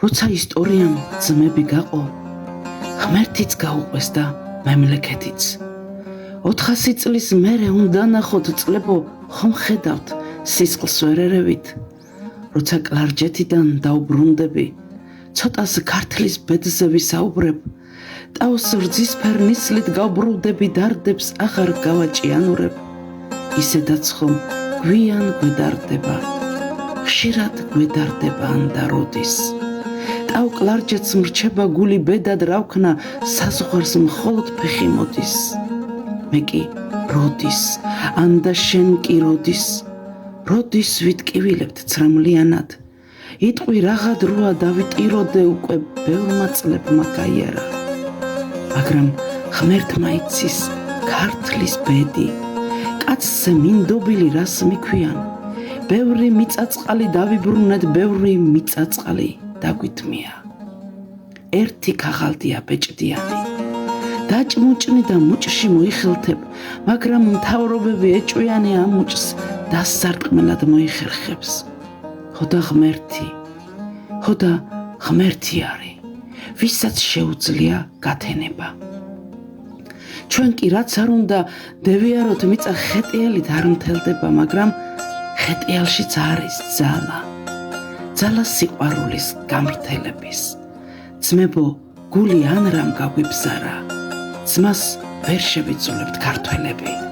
როცა ისტორიამ ძმები გაყო, ღმერთიც გაუყვეს და მემლექეთიც. 400 წლის მერე უნდა ნახოთ წლებო, ხომ ხედავთ სისხლს ვერ ერევით. როცა კლარჯეთიდან დაუბრუნდები, ცოტას ქართლის ბედზე ვისაუბრებ, ტავს რძისფერ ნისლით გავბრუნდები დარდებს აღარ გავაჭიანურებ. ისედაც ხომ გვიან გვედარდება, ხშირად გვედარდება ანდა როდის. ტავ კლარჯეთს მრჩება გული ბედად რა ვქნა, საზღვარს მხოლოდ ფეხი მოდის. მე კი როდის, ანდა შენ კი როდის ვიტკივილებთ ცრემლიანად. იტყვი რაღა დროა დავიტიროდე უკვე ბევრმა წლებმა გაიარა. მაგრამ ღმერთმა იცის ქართლის ბედი, კაცზე მინდობილი რას მიქვიან. ბევრი მიწაწყალი დავიბრუნეთ, ბევრი მიწაწყალი დაგვიტმია. ერთი ქაღალდია ბეჭდიანი, დაჭმუჭნი და მუჭში მოიხელთებ, მაგრამ მთავრობები ეჭვიანი ამ მუჭს დასარტყმელად მოიხერხებს. ხოდა ღმერთი არის, ვისაც შეუძლია გათენება. ჩვენ კი რაც არ უნდა დევიაროთ მიწა ხეტიალით არ მთელდება, მაგრამ ხეტიალშიც არის ძალა სიყვარულის გამრთელების. ძმებო, გული ან რამ გაგვიბზარა, ძმას ვერ შევიძულებთ ქართველები.